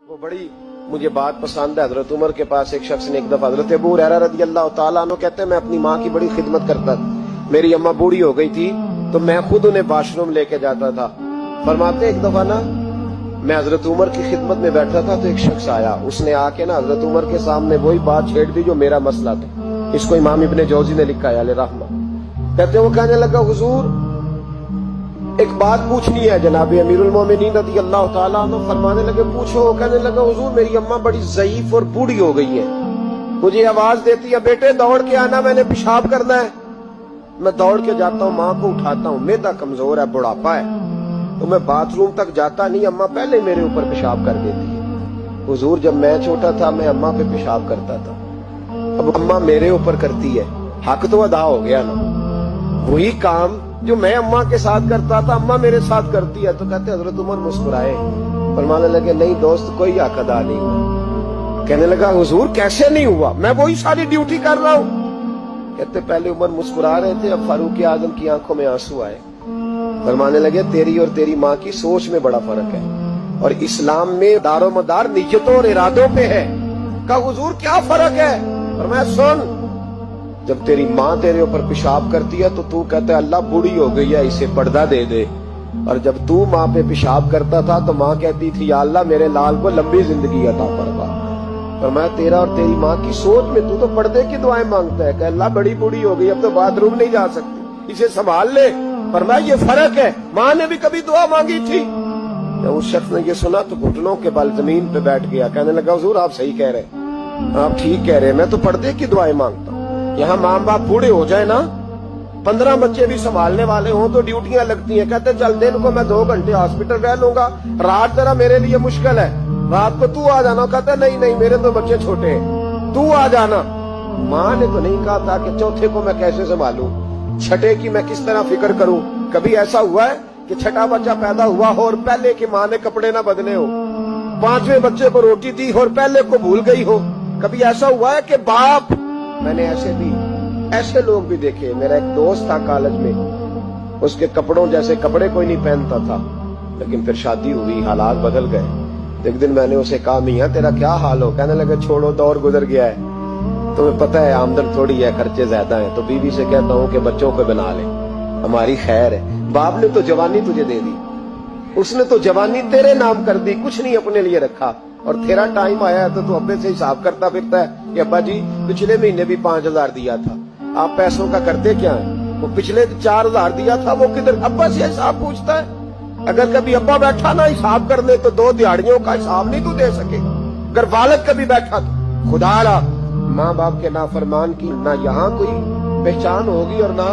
वो बड़ी मुझे बात पसंद है। हजरत उमर के पास एक शख्स ने एक दफा, हजरत अबू हुरैरा रज़ी अल्लाह तआला अन्हु कहते हैं मैं अपनी माँ की बड़ी खिदमत करता था। मेरी अम्मा बूढ़ी हो गई थी तो मैं खुद उन्हें वॉशरूम लेके जाता था। फरमाते एक दफा ना मैं हजरत उमर की खिदमत में बैठा था तो एक शख्स आया, उसने आके ना हजरत उमर के सामने वही बात छेड़ दी जो मेरा मसला था। इसको इमाम इब्ने जौजी ने लिखा है अलैहि रहमा। कहते वो कहने लगा हुजूर एक बात पूछनी है जनाब अमीरुल मोमिनीन रज़ी अल्लाह तआला अन्हु। फरमाने लगे पूछो। कहने लगा हुजूर मेरी अम्मा बड़ी ज़ईफ और बूढ़ी हो गई है, मुझे आवाज देती है बेटे दौड़ के आना, मैंने पेशाब करना है। मैं दौड़ के जाता हूँ, माँ को उठाता हूँ, मेदा कमजोर है, बुढ़ापा है, तो मैं बाथरूम तक जाता नहीं, अम्मा पहले मेरे ऊपर पेशाब कर देती है। हुजूर जब मैं छोटा था मैं अम्मा पे पेशाब करता था, अब अम्मा मेरे ऊपर करती है, हक तो अदा हो गया ना। वही काम जो मैं अम्मा के साथ करता था अम्मा मेरे साथ करती है। तो कहते हजरत उमर मुस्कुराए, फरमाने लगे नहीं दोस्त कोई हक अदा नहीं हुआ। कहने लगा हुजूर कैसे नहीं हुआ, मैं वही सारी ड्यूटी कर रहा हूँ। कहते पहले उमर मुस्कुरा रहे थे, अब फारूक आजम की आंखों में आंसू आए। फरमाने लगे तेरी और तेरी माँ की सोच में बड़ा फर्क है, और इस्लाम में दारो मदार नीयतों और इरादों पे है। कहा हुजूर क्या फर्क है? फरमाया सुन, जब तेरी माँ तेरे ऊपर पेशाब करती है तो तू कहता है अल्लाह बूढ़ी हो गई है इसे पर्दा दे दे, और जब तू माँ पे पेशाब करता था तो माँ कहती थी या अल्लाह मेरे लाल को लंबी जिंदगी अता फरमा। फरमाया तेरा और तेरी माँ की सोच में तू तो पर्दे की दुआएं मांगता है कि अल्लाह बड़ी बूढ़ी हो गई अब तो बाथरूम नहीं जा सकती, इसे संभाल ले। फरमाया ये फर्क है, माँ ने भी कभी दुआ मांगी थी। जब उस शख्स ने ये सुना तो घुटनों के बल जमीन पे बैठ गया। कहने लगा हुजूर आप सही कह रहे, आप ठीक कह रहे, मैं तो पर्दे की दुआएं मांगता हूँ। यहाँ माँ बाप बूढ़े हो जाए ना, 15 बच्चे भी संभालने वाले हों तो ड्यूटियां लगती हैं। कहते चल दिन को मैं 2 घंटे हॉस्पिटल रह लूंगा, रात जरा मेरे लिए मुश्किल है, रात को तू आ जाना। कहते नहीं नहीं मेरे तो बच्चे छोटे हैं, तू आ जाना। माँ ने तो नहीं कहा था कि चौथे को मैं कैसे संभालूं, छठे की मैं किस तरह फिक्र करूं। कभी ऐसा हुआ है कि छठा बच्चा पैदा हुआ हो और पहले की माँ ने कपड़े ना बदले हो, 5वें बच्चे को रोटी दी हो और पहले को भूल गई हो। कभी ऐसा हुआ है कि बाप, मैंने ऐसे लोग भी देखे। मेरा एक दोस्त था कॉलेज में, उसके कपड़ों जैसे कपड़े कोई नहीं पहनता था, लेकिन फिर शादी हुई, हालात बदल गए। तो एक दिन मैंने उसे कहा मियां तेरा क्या हाल हो? कहने लगे छोड़ो दौर गुजर गया है, तुम्हें पता है आमदन थोड़ी है, खर्चे ज्यादा हैं, तो बीवी से कहता हूँ कि बच्चों को बना ले, हमारी खैर है। बाप ने तो जवानी तुझे दे दी, उसने तो जवानी तेरे नाम कर दी, कुछ नहीं अपने लिए रखा, और तेरा टाइम आया है तो तू अब्बे से हिसाब करता फिरता है कि अब्बा जी पिछले महीने भी 5000 दिया था, आप पैसों का करते क्या है? वो पिछले 4000 दिया था वो किधर? अब्बा से हिसाब पूछता है। अगर कभी अब्बा बैठा ना हिसाब करने तो 2 दिहाड़ियों का हिसाब नहीं तू दे सके। अगर वालिद कभी बैठा तो खुदा माँ बाप के नाफरमान की ना यहाँ कोई पहचान होगी और ना